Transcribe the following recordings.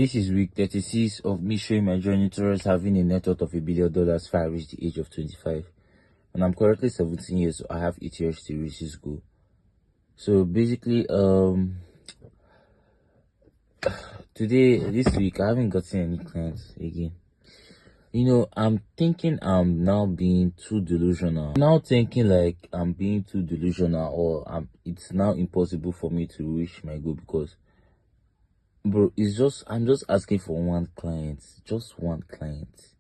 This is week 36 of me showing my journey towards having a net worth of $1 billion before I reach the age of 25. And I'm currently 17 years, so I have 8 years to reach this goal. So basically, this week, I haven't gotten any clients again. I'm thinking I'm now being too delusional. I'm now thinking like I'm being too delusional, or it's now impossible for me to reach my goal because, bro, I'm just asking for one client, just one client.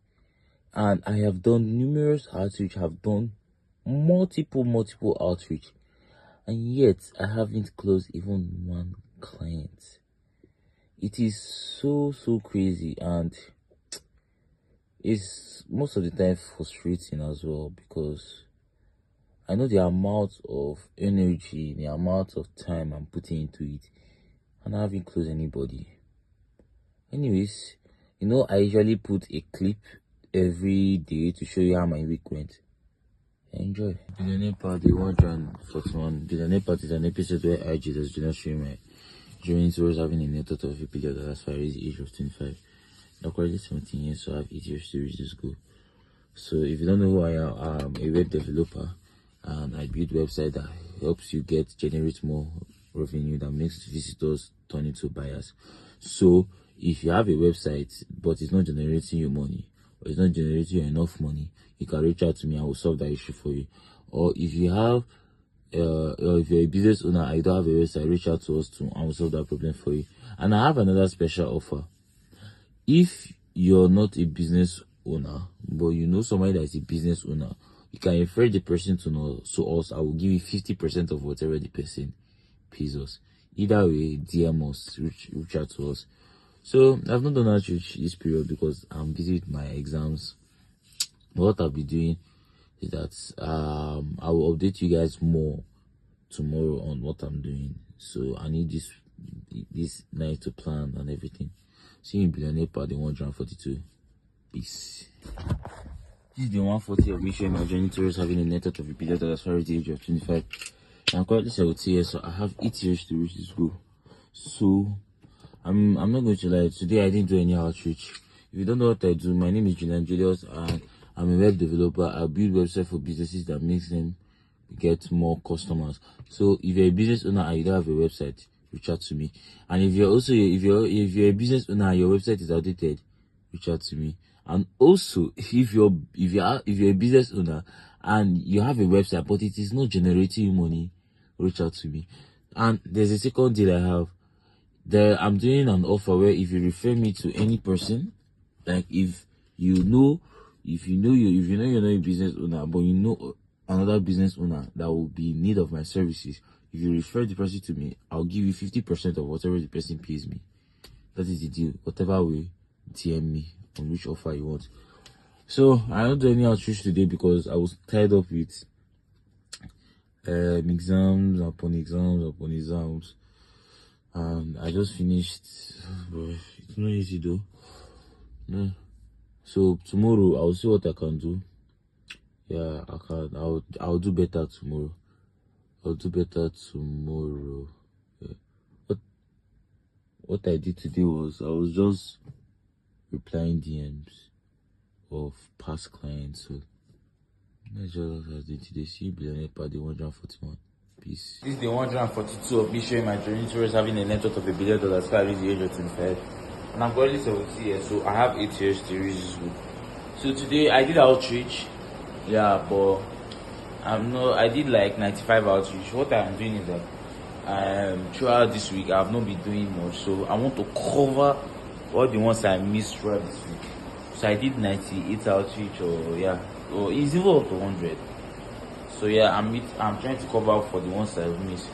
And I have done numerous outreach, I've done multiple outreach, and yet I haven't closed even one client. It is so crazy, and it's most of the time frustrating as well, because I know the amount of energy, the amount of time I'm putting into it, and I haven't closed anybody. Anyways, I usually put a clip every day to show you how my week went. Enjoy. Billionaire Path, the 141. Billionaire Path is an episode where I just show my journey towards having a net worth of $1 billion as far as the age of 25. I'm currently 17 years, so I have 8 years to reach this goal. So if you don't know who I am, I'm a web developer, and I build website that helps you generate more revenue, that makes visitors turn into buyers. So if you have a website but it's not generating you money, or it's not generating you enough money, you can reach out to me. I will solve that issue for you. Or if you have or if you're a business owner and you don't have a website, reach out to us too, and we'll solve that problem for you. And I have another special offer. If you're not a business owner, but you know somebody that is a business owner, you can refer the person to us. I will give you 50% of whatever the person pays us. Either way, DM us, reach out to us. So I've not done outreach this period because I'm busy with my exams. But what I'll be doing is that I will update you guys more tomorrow on what I'm doing. So I need this night to plan and everything. See you in Billionaire Path, the 142. Peace. This is the 140 of me showing my journey towards having a net worth of $1 billion as far as the age of 25. I'm currently 17 years, so I have 8 years to reach this goal. So I'm not going to lie. Today I didn't do any outreach. If you don't know what I do, my name is Julius, and I'm a web developer. I build websites for businesses that makes them get more customers. So if you're a business owner and you don't have a website, reach out to me. And if you're a business owner and your website is outdated, reach out to me. And also, if you're a business owner and you have a website but it is not generating you money, reach out to me. And there's a second deal I have. I'm doing an offer where if you refer me to any person, like if you know you're not a business owner, but you know another business owner that will be in need of my services, if you refer the person to me, I'll give you 50% of whatever the person pays me. That is the deal. Whatever way, DM me on which offer you want. So I don't do any outreach today because I was tied up with exams upon exams, and I just finished. Bro, it's not easy though. No. So tomorrow I'll see what I can do. Yeah, I'll do better tomorrow. Yeah. What I did today was I was just replying DMs of past clients. So that's just what I was doing today. See you, Billionaire Path, the 141. Peace. This is the 142 of me showing my journey towards having a net worth of $1 billion before I reach the age of 25. And I'm currently 17 years, so I have 8 years to reach this goal. So today I did outreach. Yeah, but I did like 95 outreach. What I'm doing is that throughout this week I have not been doing much, so I want to cover all the ones I missed throughout this week. So I did 98 outreach, or it's even up to 100. So yeah, I'm trying to cover up for the ones I've missed.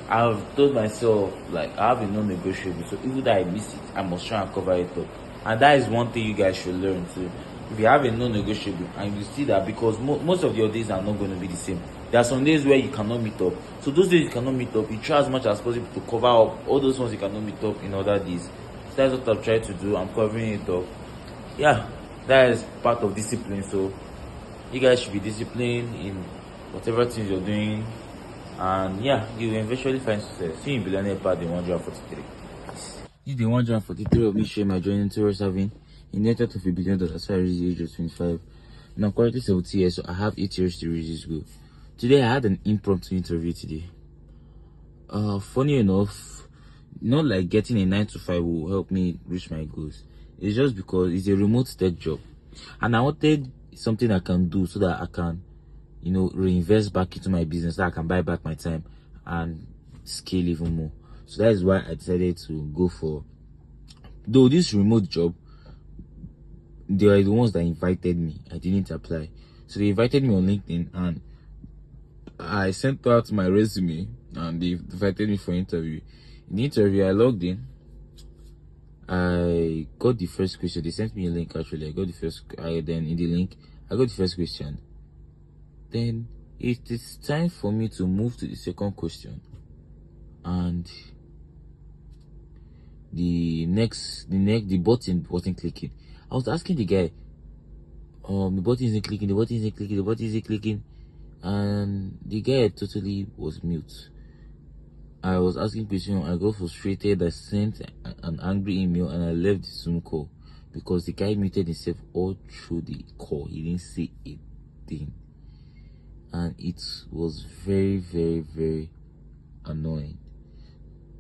I've told myself, like, I have a non-negotiable, so even though I miss it, I must try and cover it up. And that is one thing you guys should learn too. If you have a non-negotiable and you see that, because most of your days are not going to be the same. There are some days where you cannot meet up. So those days you cannot meet up, you try as much as possible to cover up all those ones you cannot meet up in other days. So that's what I've tried to do. I'm covering it up. Yeah, that is part of discipline. So you guys should be disciplined in whatever things you're doing. And yeah, you will eventually find success. See you in Billionaire Path, the 143. This is the 143 of me sharing my journey towards having a net worth of $1 billion as I reach the age of 25. Now, I'm currently 70 years, so I have 8 years to reach this goal. Today, I had an impromptu interview today. Funny enough, not like getting a 9 to 5 will help me reach my goals. It's just because it's a remote tech job. And I wanted something I can do so that I can, reinvest back into my business, so I can buy back my time and scale even more. So that is why I decided to go for, though this remote job, they are the ones that invited me. I didn't apply. So they invited me on LinkedIn and I sent out my resume and they invited me for interview. In the interview, I logged in. I got the first question. They sent me a link actually. Then in the link, I got the first question. Then it is time for me to move to the second question. And the button wasn't clicking. I was asking the guy, the button isn't clicking, and the guy totally was mute. I was asking questions, I got frustrated, I sent an angry email and I left the Zoom call because the guy muted himself all through the call. He didn't say a thing. And it was very, very, very annoying.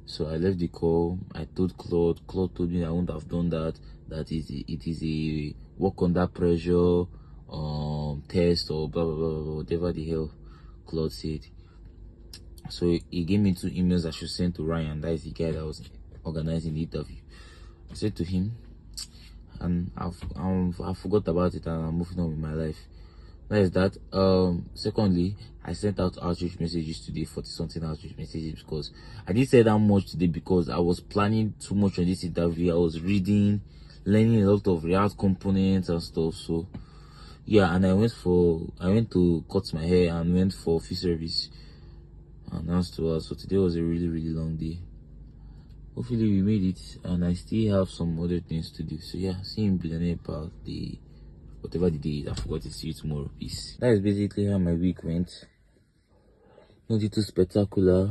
So I left the call. I told Claude. Claude told me I wouldn't have done that. It is a work under pressure test or blah blah blah blah, whatever the hell Claude said. So he gave me 2 emails I should send to Ryan. That is the guy that was organizing the interview. I said to him, and I forgot about it and I'm moving on with my life. That is that. Secondly, I sent out outreach messages today, 40-something outreach messages, because I didn't say that much today because I was planning too much on this interview. I was reading, learning a lot of React components and stuff. So yeah, and I went to cut my hair and went for field service and afterwards. So today was a really, really long day. Hopefully we made it, and I still have some other things to do. So yeah, see you in Billionaire Path, whatever the day is. I forgot to see you tomorrow. Peace. That is basically how my week went. Nothing too spectacular.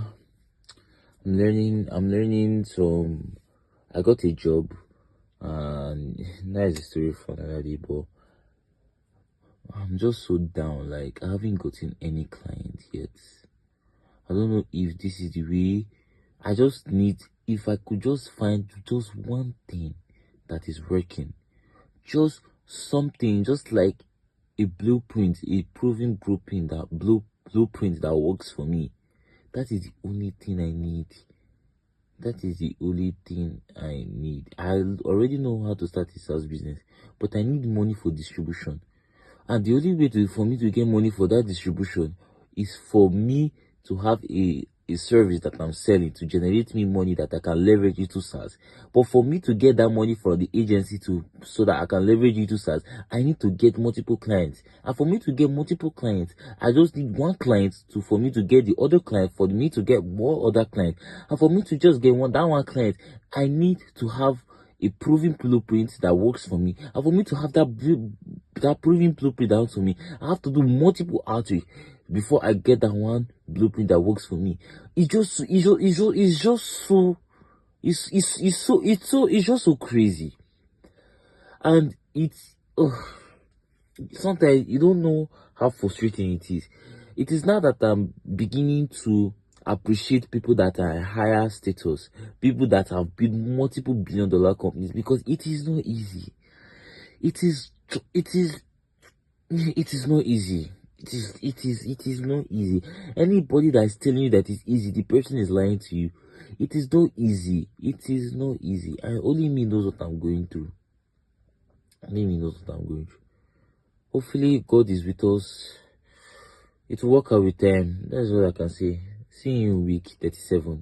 I'm learning some. I got a job, and that is a story for another day. But I'm just so down. Like, I haven't gotten any client yet. I don't know if this is the way. I just need, if I could just find just one thing that is working, just something, just like a blueprint, a proven blueprint that works for me. That is the only thing I need. That is the only thing I need. I already know how to start a SaaS business, but I need money for distribution. And the only way for me to get money for that distribution is for me to have a service that I'm selling to generate me money that I can leverage into SaaS. But for me to get that money from the agency so that I can leverage into SaaS, I need to get multiple clients. And for me to get multiple clients, I just need one client for me to get the other client, for me to get more other clients. And for me to just get that one client, I need to have a proven blueprint that works for me. And for me to have that proven blueprint that works for me, I have to do multiple outreach before I get that one blueprint that works for me. It's just so crazy. And sometimes you don't know how frustrating it is. It is now that I'm beginning to appreciate people that are higher status, people that have built multiple billion-dollar companies, because it is not easy. It is not easy. It is not easy. Anybody that is telling you that it's easy, the person is lying to you. It is not easy. It is not easy. And only me knows what I'm going through. Hopefully God is with us. It will work out with time. That's all I can say. See you in week 37.